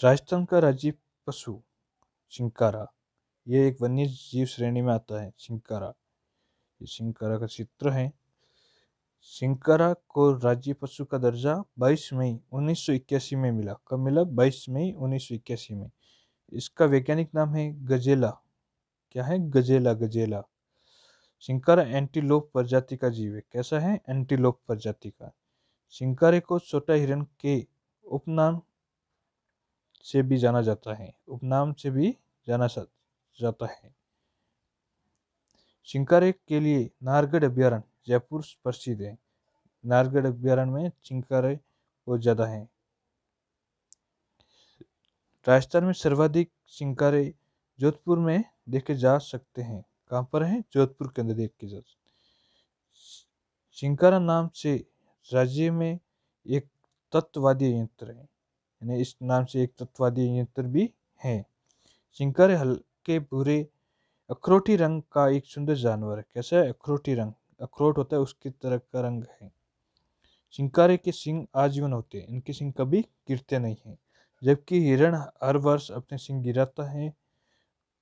राजस्थान का राज्य पशु चिंकारा, ये एक वन्य जीव श्रेणी में आता है। चिंकारा, ये चिंकारा का चित्र है। चिंकारा को राज्य पशु का दर्जा 22 मई 1981 में मिला। कब मिला? 22 मई 1981 में। इसका वैज्ञानिक नाम है गजेला। क्या है? गजेला। गजेला। चिंकारा एंटीलोप प्रजाति का जीव है। कैसा है? एंटीलोप प्रजाति का। चिंकारे को छोटा हिरण के उपनाम से भी जाना जाता है। उपनाम से भी जाना जाता है। चिंकारे के लिए नाहरगढ़ अभ्यारण्य जयपुर प्रसिद्ध है। नाहरगढ़ अभ्यारण्य में चिंकारे बहुत ज्यादा है। राजस्थान में सर्वाधिक चिंकारे जोधपुर में देखे जा सकते हैं। कहाँ पर है? जोधपुर के अंदर देखे जा सकते। चिंकारा नाम से राज्य में एक तत्ववादी यंत्र है, यानी इस नाम से एक तत्ववादी यंत्र भी है। चिंकारे हल्के भूरे अखरोटी रंग का एक सुंदर जानवर है। कैसा है? अखरोटी रंग। अखरोट होता है उसकी तरह का रंग है। चिंकारे के सिंग आजीवन होते हैं, इनके सिंग कभी गिरते नहीं हैं। जबकि हिरण हर वर्ष अपने सिंग गिराता है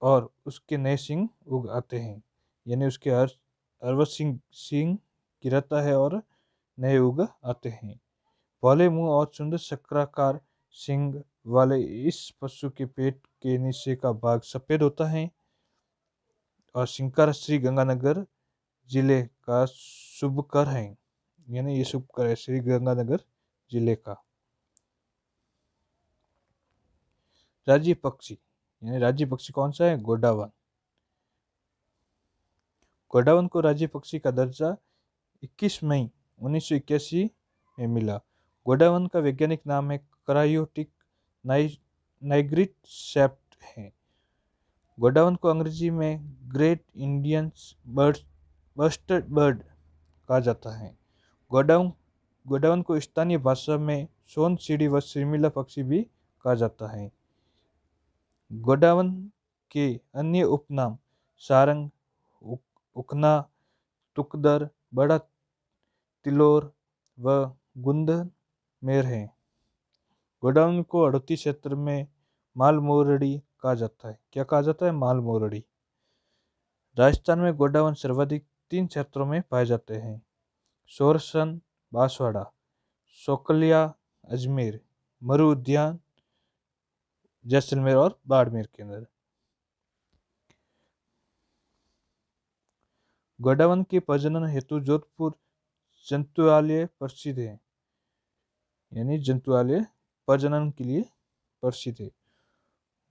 और उसके नए सिंग उग आते हैं। यानी उसके हर वर्ष सिंग गिराता है और नए उग आते हैं। भोले मुंह और सुंदर चक्राकार सिंग वाले इस पशु के पेट के नीचे का भाग सफेद होता है। और चिंकारा श्री गंगानगर जिले का शुभकर है, यानी ये शुभकर है श्री गंगानगर जिले का। राज्य पक्षी, यानी राज्य पक्षी कौन सा है? गोडावन। गोडावन को राज्य पक्षी का दर्जा 21 मई 1981 में मिला। गोडावन का वैज्ञानिक नाम है करायोटिक नाइग्रिड सेप्ट है। गोडावन को अंग्रेजी में ग्रेट इंडियन बस्टर्ड बर्ड कहा जाता है। गोडावन को स्थानीय भाषा में सोन सीढ़ी व शर्मिला पक्षी भी कहा जाता है। गोडावन के अन्य उपनाम सारंग, उखना, तुकदर, बड़ा तिलोर व गुंदन मेर है। गोडावन को हड़ौती क्षेत्र में मालमोरड़ी कहा जाता है। क्या कहा जाता है? मालमोरड़ी। राजस्थान में गोडावन सर्वाधिक 3 क्षेत्रों में पाए जाते हैं: सोरसन, बांसवाड़ा, सोकलिया, अजमेर, मरु उद्यान, जैसलमेर और बाड़मेर के अंदर। गोडावन के प्रजनन हेतु जोधपुर जंतुआलय प्रसिद्ध है, यानी जंतुआलय प्रजनन के लिए प्रसिद्ध है।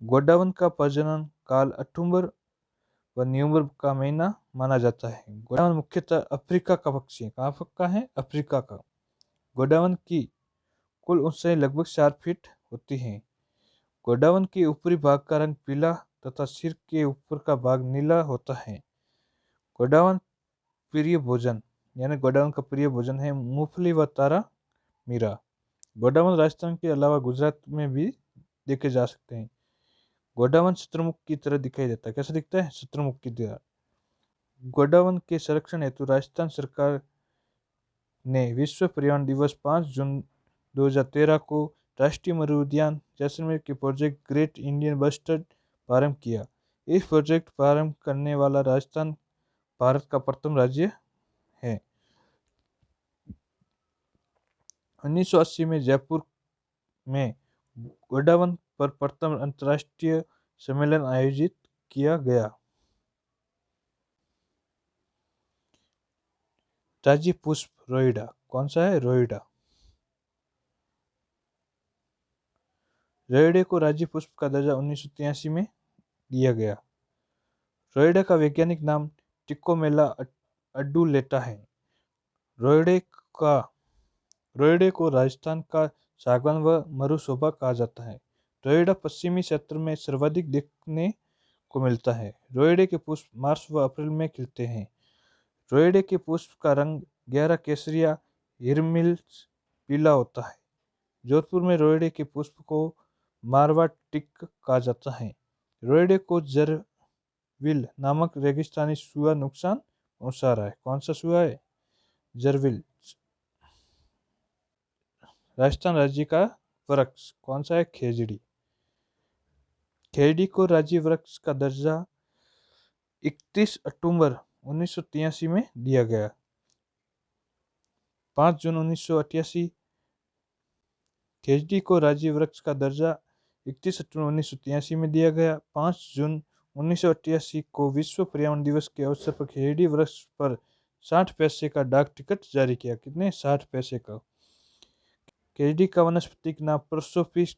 गोडावन का प्रजनन काल अक्टूबर व नवंबर का महीना माना जाता है। गोडावन मुख्यतः अफ्रीका का पक्षी है। कहाँ का है? अफ्रीका का। गोडावन की कुल ऊंचाई लगभग 4 फीट होती है। गोडावन के ऊपरी भाग का रंग पीला तथा सिर के ऊपर का भाग नीला होता है। गोडावन प्रिय भोजन, यानी गोडावन का प्रिय भोजन है मूंगफली व तारा मीरा। गोडावन राजस्थान के अलावा गुजरात में भी देखे जा सकते हैं। गोडावन शत्रुमुख की तरह दिखाई देता है। कैसा दिखता है? शत्रुमुख की तरह। गोडावन के संरक्षण हेतु राजस्थान सरकार ने विश्व पर्यावरण दिवस 5 जून 2013 को राष्ट्रीय मरु उद्यान जैसलमेर के प्रोजेक्ट ग्रेट इंडियन बस्टर्ड प्रारंभ किया। इस प्रोजेक्ट प्रारंभ करने वाला राजस्थान भारत का प्रथम राज्य है। 1980 में जयपुर में गोडावन पर प्रथम अंतर्राष्ट्रीय सम्मेलन आयोजित किया गया। राज्य पुष्प रोइडा। कौन सा है? रोइडा। रोइडे को राज्य पुष्प का दर्जा 1983 में दिया गया। रोइडा का वैज्ञानिक नाम टिकोमेला अडुलेटा है। रोइडे को राजस्थान का सागवान व मरुशोभा कहा जाता है। रोइडा पश्चिमी क्षेत्र में सर्वाधिक देखने को मिलता है। रोइडे के पुष्प मार्च व अप्रैल में खिलते हैं। रोइडे के पुष्प का रंग गहरा केसरिया हिरमिल पीला होता है। जोधपुर में रोइडे के पुष्प को मारवा टिक कहा जाता है। रोइडे को जरविल नामक रेगिस्तानी सुआ नुकसान पहुंचा रहा है। कौन सा सुआ है? जरविल। राजस्थान राज्य का वृक्ष कौन सा है? खेजड़ी। खेड़ी को राज्य वृक्ष का दर्जा 31 अक्टूबर 1983 में दिया गया। 5 जून 1988 खेड़ी को राज्य वृक्ष का दर्जा 31 अक्टूबर 1983 में दिया गया। 5 जून 1988 को विश्व पर्यावरण दिवस के अवसर पर खेड़ी वृक्ष पर 60 पैसे का डाक टिकट जारी किया। कितने? 60 पैसे का। खेड़ी का वानस्पतिक नाम प्रोसोपिस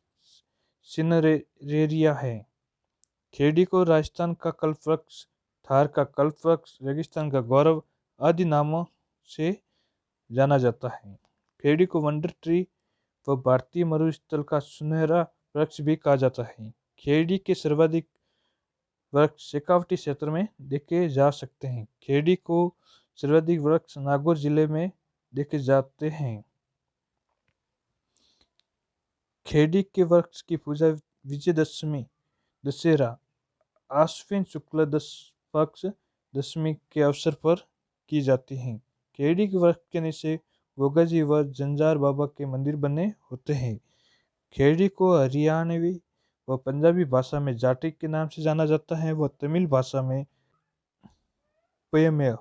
सिनेरेरिया है। खेड़ी को राजस्थान का कल्पवृक्ष, थार का कल्पवृक्ष, रेगिस्तान का गौरव आदि नामों से जाना जाता है। खेड़ी को वंडर ट्री व भारतीय मरुस्थल का सुनहरा वृक्ष भी कहा जाता है। खेड़ी के सर्वाधिक वृक्ष शेखावटी क्षेत्र में देखे जा सकते हैं। खेड़ी को सर्वाधिक वृक्ष नागौर जिले में देखे जाते हैं। खेड़ी के वृक्ष की पूजा विजयदशमी, दशहरा, आश्विन शुक्ल पक्ष दशमी के अवसर पर की जाती है। खेड़ी के वृक्ष के नीचे गोगाजी व जंजार बाबा के मंदिर बने होते हैं। खेड़ी को हरियाणवी व पंजाबी भाषा में जाटी के नाम से जाना जाता है व तमिल भाषा में पयमेय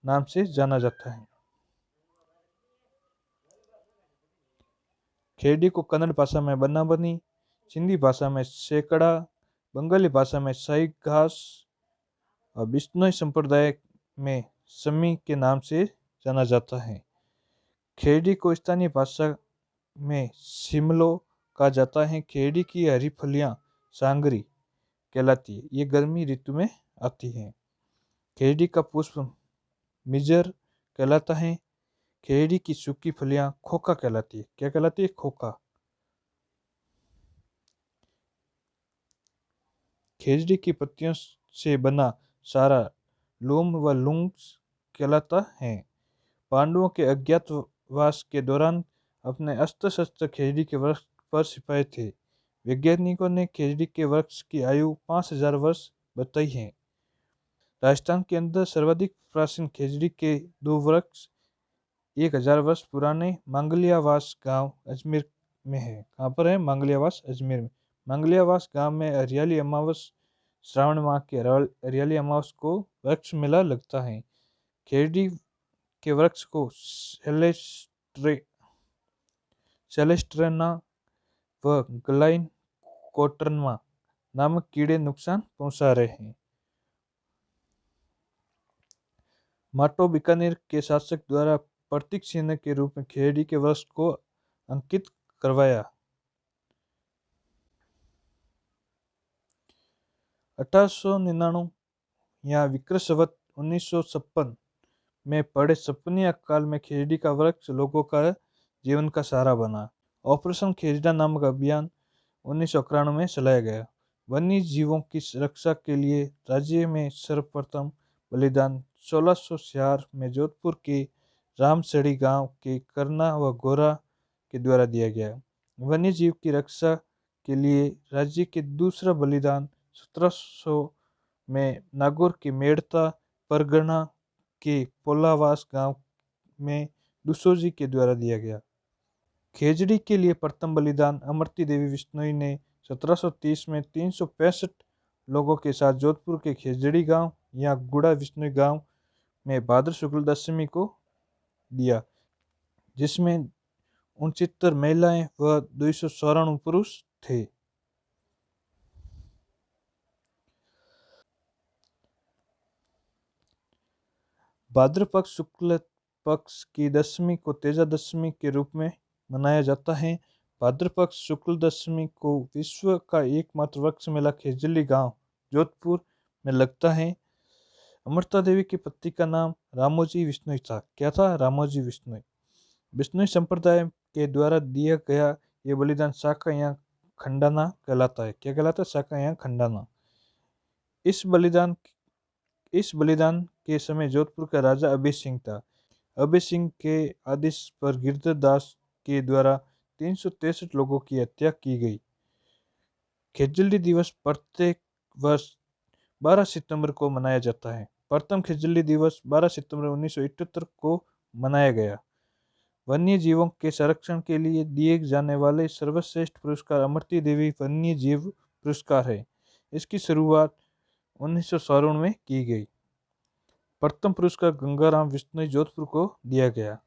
नाम से जाना जाता है। खेड़ी को कन्नड़ भाषा में बनाबनी, सिंधी भाषा में सैकड़ा, बंगाली भाषा में साई घास और बिश्नोई संप्रदाय में समी के नाम से जाना जाता है। खेड़ी को स्थानीय भाषा में शिमलो कहा जाता है। खेड़ी की हरी फलियां सांगरी कहलाती है। ये गर्मी ऋतु में आती है। खेड़ी का पुष्प मिजर कहलाता है। खेड़ी की सूखी फलियां खोखा कहलाती है। क्या कहलाती है? खोखा। खेजड़ी की पत्तियों से बना सारा लूम व लुंग कहलाता है। पांडवों के अज्ञातवास के दौरान अपने अस्त्र शस्त्र खेजड़ी के वृक्ष पर छिपाए थे। वैज्ञानिकों ने खेजड़ी के वृक्ष की आयु 5000 वर्ष बताई है। राजस्थान के अंदर सर्वाधिक प्राचीन खेजड़ी के 2 वृक्ष 1000 वर्ष पुराने मांगलियावास गांव अजमेर में है। कहाँ पर है? मांगलियावास, अजमेर में। मांगलियावास गांव में हरियाली अमावस, श्रावण माह के हरियाली अमावस को वृक्ष मेला लगता है। खेजड़ी के वृक्ष को सेलेस्ट्रेना व ग्लाइन कोटरनमा नामक कीड़े नुकसान पहुंचा रहे हैं। माटो बीकानेर के शासक द्वारा प्रतीक चिन्ह के रूप में खेजड़ी के वृक्ष को अंकित करवाया। 1899 या विक्रम संवत 1956 में पड़े सपनिया काल में खेजड़ी का वृक्ष लोगों का जीवन का सहारा बना। ऑपरेशन खेजड़ा नामक अभियान 1991 में चलाया गया। वन्य जीवों की रक्षा के लिए राज्य में सर्वप्रथम बलिदान 1646 में जोधपुर के रामसड़ी गांव के करना व गोरा के द्वारा दिया गया। वन्य जीव की रक्षा के लिए राज्य के दूसरा बलिदान 1700 में नागौर के मेड़ता परगना के पोलावास गांव में दुसोजी के द्वारा दिया गया। खेजड़ी के लिए प्रथम बलिदान अमृति देवी विश्नोई ने 1730 में 365 लोगों के साथ जोधपुर के खेजड़ी गांव या गुड़ा विश्नोई गांव में भाद्र शुक्ल दशमी को दिया, जिसमें 69 महिलाएं व 294 पुरुष थे। भाद्रपद शुक्ल पक्ष की दशमी को तेजा दशमी के रूप में मनाया जाता है। भाद्रपद शुक्ल दशमी को विश्व का एकमात्र वृक्ष मेला खेजड़ी गांव जोधपुर में लगता है। अमृता देवी के पति का नाम रामोजी विश्नोई था। क्या था? रामोजी विश्नोई। विश्नोई संप्रदाय के द्वारा दिया गया ये बलिदान शाका या खंडाना कहलाता है। क्या कहलाता है? शाका या खंडाना। इस बलिदान के समय जोधपुर का राजा अभय सिंह था। अभय सिंह के आदेश पर गिरधर दास के द्वारा 363 लोगों की हत्या की गई। खेजड़ी दिवस प्रत्येक वर्ष 12 सितंबर को मनाया जाता है। प्रथम खेजड़ी दिवस 12 सितंबर 1978 को मनाया गया। वन्य जीवों के संरक्षण के लिए दिए जाने वाले सर्वश्रेष्ठ पुरस्कार अमृति देवी वन्य जीव पुरस्कार है। इसकी शुरुआत 1954 में की गई। प्रथम पुरस्कार गंगाराम बिश्नोई जोधपुर को दिया गया।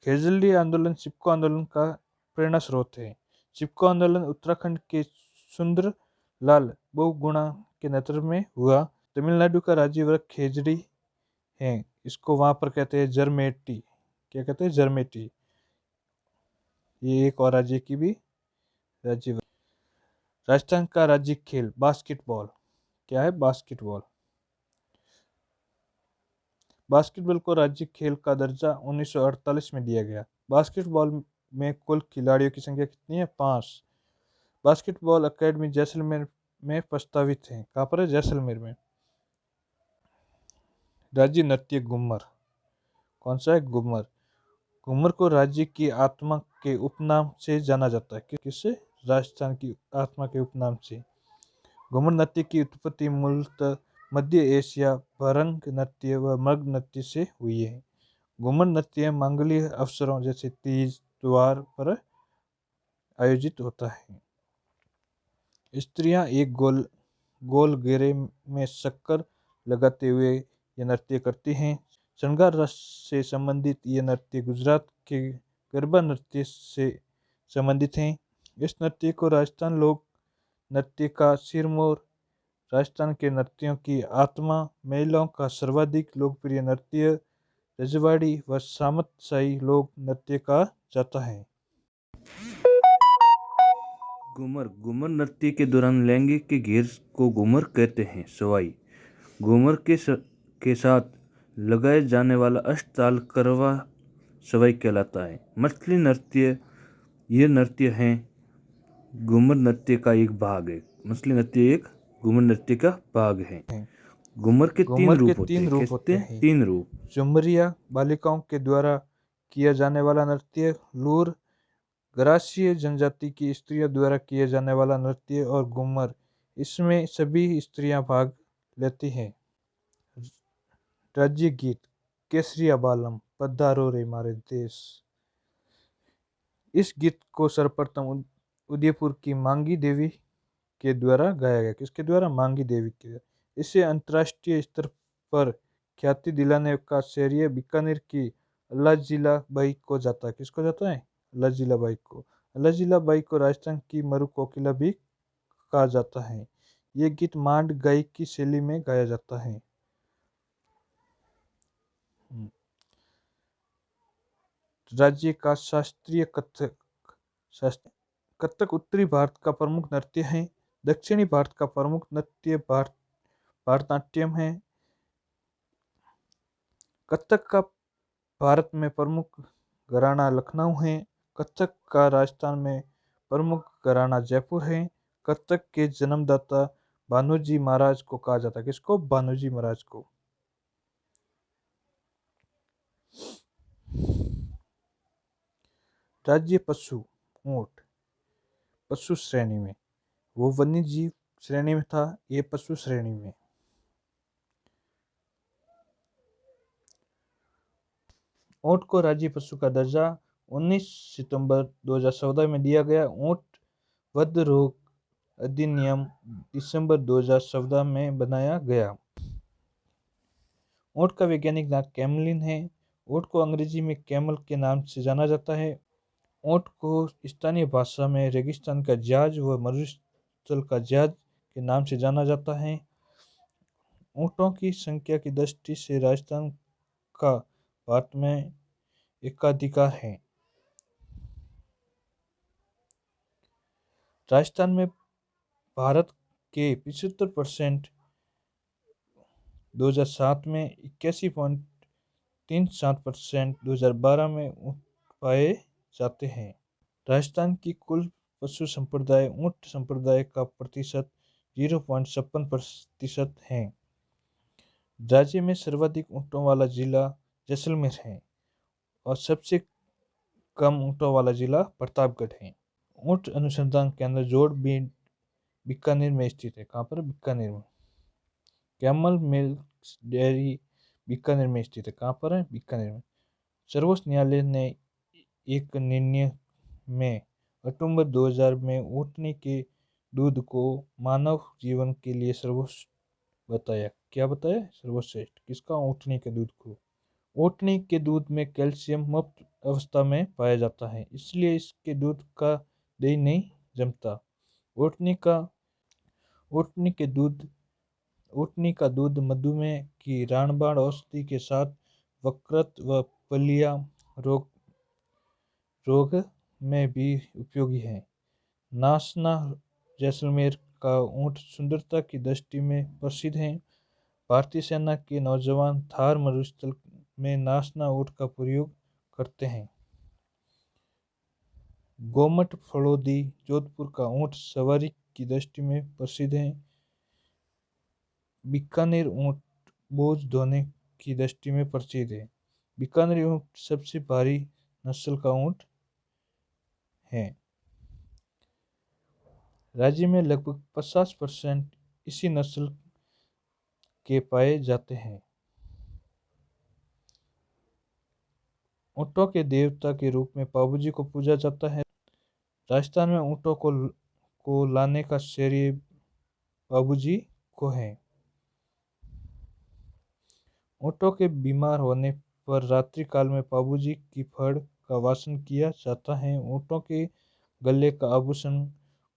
खेजड़ी आंदोलन चिपको आंदोलन का प्रेरणा स्रोत है। चिपको आंदोलन उत्तराखंड के सुंदरलाल बहुगुणा के नेतृत्व में हुआ। तमिलनाडु का राज्य वृक्ष खेजड़ी है। इसको वहाँ पर कहते हैं जरमेटी। क्या कहते हैं? जरमेटी। ये एक और राज्य की भी राज्य। राजस्थान का राज्य खेल बास्केटबॉल। क्या है? बास्केटबॉल। बास्केटबॉल को राज्य खेल का दर्जा 1948 में दिया गया। बास्केटबॉल में कुल खिलाड़ियों की संख्या कितनी है? 5। बास्केटबॉल अकेडमी जैसलमेर में प्रस्तावित है। कहाँ पर है? जैसलमेर में। राज्य नृत्य घूमर। कौन सा है? घूमर। घूमर को राज्य की आत्मा के उपनाम से जाना जाता है। किससे? राजस्थान की आत्मा के उपनाम से। घूमर नृत्य की उत्पत्ति मूलतः मध्य एशिया भरंग नृत्य व मृग नृत्य से हुई है। घूमर नृत्य मांगलिक अवसरों जैसे तीज त्योहार पर आयोजित होता है। स्त्रियां एक गोल घेरे में शक्कर लगाते हुए यह नृत्य करती हैं। श्रृंगार रस से संबंधित ये नृत्य गुजरात के गरबा नृत्य से संबंधित हैं। इस नृत्य को राजस्थान लोक नृत्य का सिरमौर, राजस्थान के नृत्यों की आत्मा, महिलाओं का सर्वाधिक लोकप्रिय नृत्य, रजवाड़ी व सामतशाही लोक नृत्य कहा जाता है। घूमर। घूमर नृत्य के दौरान लहंगे के घेर को घूमर कहते हैं। सवाई। घूमर के साथ लगाए जाने वाला अष्टताल करवा सवाई कहलाता है। मछली नृत्य। यह नृत्य है घूमर नृत्य का एक भाग है। मछली नृत्य एक घूमर नृत्य का भाग है। घूमर के तीन रूप होते हैं। 3 रूप। झुमरिया बालिकाओं के द्वारा किया जाने वाला नृत्य, लूर गरासिया जनजाति की स्त्रियों द्वारा किए जाने वाला नृत्य और घूमर। इसमें सभी स्त्रियां भाग लेती हैं। राज्य गीत केसरिया बालम पधारो रे मारे देश। इस गीत को सर्वप्रथम उदयपुर की मांगी देवी के द्वारा गाया गया। किसके द्वारा? मांगी देवी के द्वारा। इसे अंतर्राष्ट्रीय स्तर पर ख्याति दिलाने का श्रेय बीकानेर की अल्लाजिला बाई को जाता है। किसको जाता है? अल्लाजिला बाई को। अल्लाजिला बाई को राजस्थान की मरु कोकिला भी कहा जाता है। ये गीत मांड गायकी शैली में गाया जाता है। राज्य का शास्त्रीय कथक। कथक उत्तरी भारत का प्रमुख नृत्य है। दक्षिणी भारत का प्रमुख नृत्य भारतनाट्यम है। कथक का भारत में प्रमुख घराना लखनऊ है। कथक का राजस्थान में प्रमुख घराना जयपुर है। कथक के जन्मदाता भानुजी महाराज को कहा जाता है। किसको? भानुजी महाराज को। राज्य पशु ऊंट। पशु श्रेणी में, वो वन्य जीव श्रेणी में था, ये पशु श्रेणी में। ऊंट को राज्य पशु का दर्जा 19 सितंबर 2014 में दिया गया। ऊंट वध रोग अधिनियम दिसंबर 2014 में बनाया गया। ऊंट का वैज्ञानिक नाम कैमलिन है। ऊंट को अंग्रेजी में कैमल के नाम से जाना जाता है। ऊंट को स्थानीय भाषा में रेगिस्तान का जहाज व मरुस्थल का जहाज के नाम से जाना जाता है। ऊंटों की संख्या की दृष्टि से राजस्थान का भारत में एकाधिकार है। राजस्थान में भारत के 75% 2007 में, 81.37% 2012 में ऊंट पाए जाते हैं। राजस्थान की कुल पशु संप्रदाय ऊंट संप्रदाय का प्रतिशत 0.56% है। राज्य में सर्वाधिक ऊंटों वाला जिला जैसलमेर है और सबसे कम ऊंटों वाला जिला प्रतापगढ़ है। ऊंट अनुसंधान केंद्र जोड़ बीकानेर में स्थित है। कहाँ पर? बीकानेर में। कैमल मिल्क डेयरी बीकानेर में स्थित है। कहाँ पर है? बीकानेर में। सर्वोच्च न्यायालय ने एक निर्णय में अक्टूबर 2000 में ऊँटनी के दूध को मानव जीवन के लिए सर्वोच्च बताया। क्या बताया? सर्वश्रेष्ठ। किसका? ऊँटनी के दूध को। ऊँटनी के दूध में कैल्शियम मुक्त अवस्था में पाया जाता है, इसलिए इसके दूध का दही नहीं जमता। ऊँटनी का ऊँटनी के दूध ऊँटनी का दूध मधुमेह की रामबाण औषधि के साथ वक्रत व पलिया रोग में भी उपयोगी है। नासना जैसलमेर का ऊँट सुंदरता की दृष्टि में प्रसिद्ध है। भारतीय सेना के नौजवान थार मरुस्थल में नासना ऊँट का प्रयोग करते हैं। गोमट फलोदी जोधपुर का ऊँट सवारी की दृष्टि में प्रसिद्ध है। बीकानेर ऊँट बोझ ढोने की दृष्टि में प्रसिद्ध है। बीकानेर ऊँट सबसे भारी नस्ल का ऊँट है। राज्य में लगभग 50% इसी नस्ल के पाए जाते हैं। ऊँटों के देवता के रूप में पाबूजी को पूजा जाता है। राजस्थान में ऊँटों को लाने का श्रेय बाबूजी को है। ऊँटों के बीमार होने पर रात्रि काल में बाबूजी की फड़ का वासन किया जाता है। ऊँटों के गले का आभूषण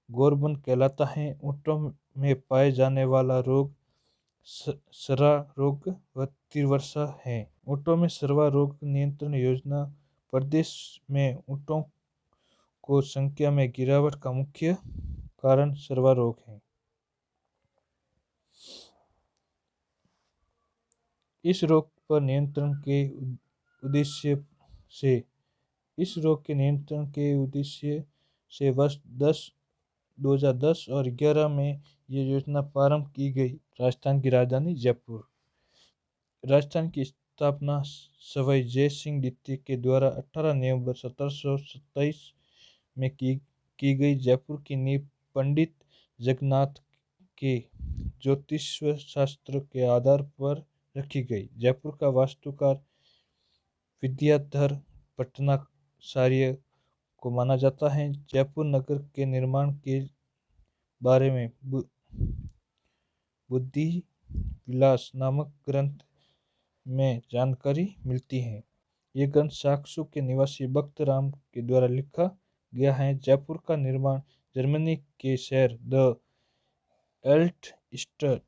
गोरबन कहलाता है। ऊँटों में पाए जाने वाला रोग सरा रोग व तिरवसा है। ऊँटों में सरवा रोग नियंत्रण योजना। प्रदेश में ऊँटों को संख्या में गिरावट का मुख्य कारण सरवा रोग है। इस रोग पर नियंत्रण के उद्देश्य से वर्ष 2010 और 11 में ये योजना प्रारंभ की गई। राजस्थान की राजधानी जयपुर। राजस्थान की स्थापना सवाई जय सिंह द्वितीय के द्वारा 18 नवंबर 1727 में की गई। जयपुर की नींव पंडित जगन्नाथ के ज्योतिष शास्त्र के आधार पर रखी गई। जयपुर का वास्तुकार विद्याधर भट्टाचार्य को माना जाता है। जयपुर नगर के निर्माण के बारे में बुद्धि विलास नामक ग्रंथ में जानकारी मिलती है। ये ग्रंथ साक्सू के निवासी भक्त राम के द्वारा लिखा गया है। जयपुर का निर्माण जर्मनी के शहर द एल्ट ईस्टर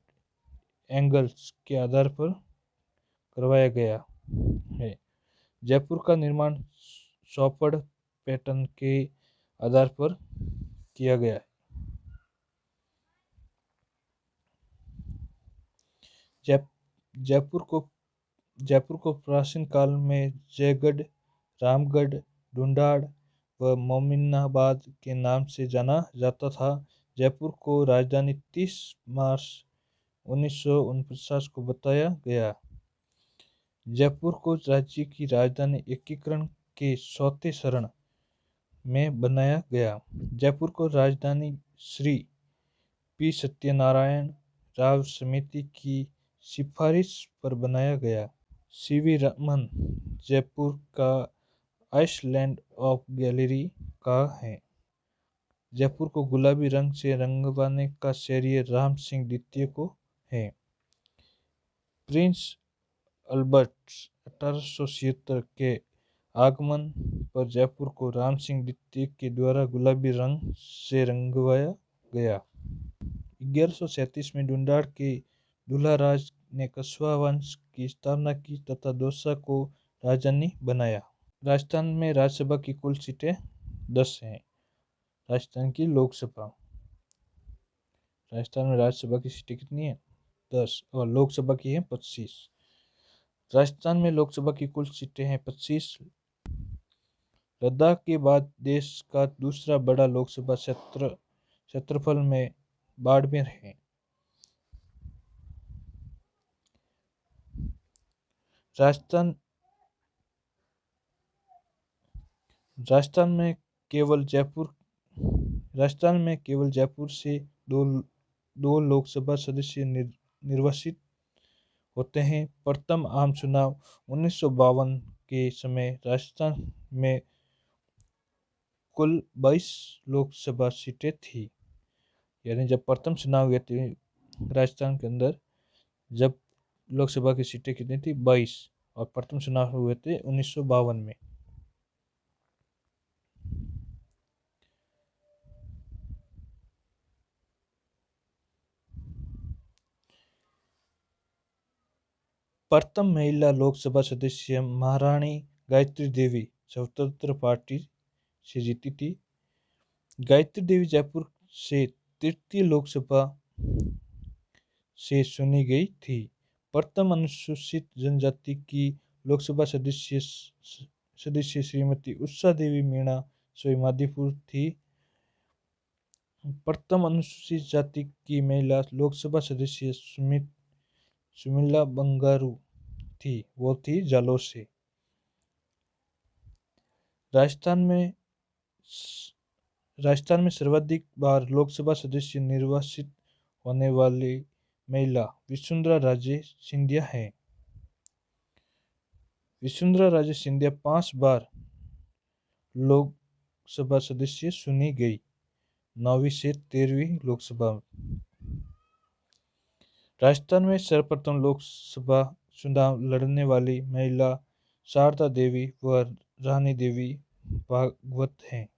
एंगल्स के आधार पर करवाया गया है। जयपुर का निर्माण सौपड़ पैटर्न के आधार पर किया गया है। जयपुर को प्राचीन काल में जयगढ़, रामगढ़, ढूंढाड़ व मोमिनाबाद के नाम से जाना जाता था। जयपुर को राजधानी 30 मार्च 1949 को बताया गया। जयपुर को राज्य की राजधानी एकीकरण के चौथे चरण में बनाया गया। जयपुर को राजधानी श्री पी सत्यनारायण राव समिति की सिफारिश पर बनाया गया। सीवी रमन जयपुर का आइसलैंड ऑफ गैलरी का है। जयपुर को गुलाबी रंग से रंगवाने का श्रेय राम सिंह द्वितीय को है। प्रिंस अल्बर्ट 1876 के आगमन पर जयपुर को राम सिंह द्वितीय के द्वारा गुलाबी रंग से रंगवाया गया। 1137 में ढूंढाड़ के दूल्हाराज ने कछवाहा वंश की स्थापना की तथा दौसा को राजधानी बनाया। राजस्थान में राज्यसभा की कुल सीटें 10 हैं। राजस्थान की लोकसभा। राजस्थान में राज्यसभा की सीटें कितनी हैं? 10 और लोकसभा की हैं 25। राजस्थान में लोकसभा की कुल सीटें हैं 25। लद्दाख के बाद देश का दूसरा बड़ा लोकसभा क्षेत्रफल में बाड़मेर है। राजस्थान में केवल जयपुर से दो लोकसभा सदस्य निर्वाचित होते हैं। प्रथम आम चुनाव 1952 के समय राजस्थान में कुल 22 लोकसभा सीटें थी। यानी जब प्रथम चुनाव हुए थे राजस्थान के अंदर, जब लोकसभा की सीटें कितनी थी 22, और प्रथम चुनाव हुए थे 1952 में। प्रथम महिला लोकसभा सदस्य महारानी गायत्री देवी स्वतंत्र पार्टी से जीती थी। गायत्री देवी जयपुर से तृतीय लोकसभा से चुनी गई थी। प्रथम अनुसूचित जनजाति की लोकसभा सदस्य श्रीमती उषा देवी मीणा सोईमाधोपुर थी। प्रथम अनुसूचित जाति की महिला लोकसभा सदस्य सुमिला बंगारू थी, वो थी जालोर से। राजस्थान में सर्वाधिक बार लोकसभा सदस्य निर्वाचित होने वाली महिला वसुंधरा राजे सिंधिया है। वसुंधरा राजे सिंधिया 5 बार लोकसभा सदस्य चुनी गई, 9वीं से 13वीं लोकसभा। राजस्थान में सर्वप्रथम लोकसभा चुनाव लड़ने वाली महिला शारदा देवी व रानी देवी भागवत हैं।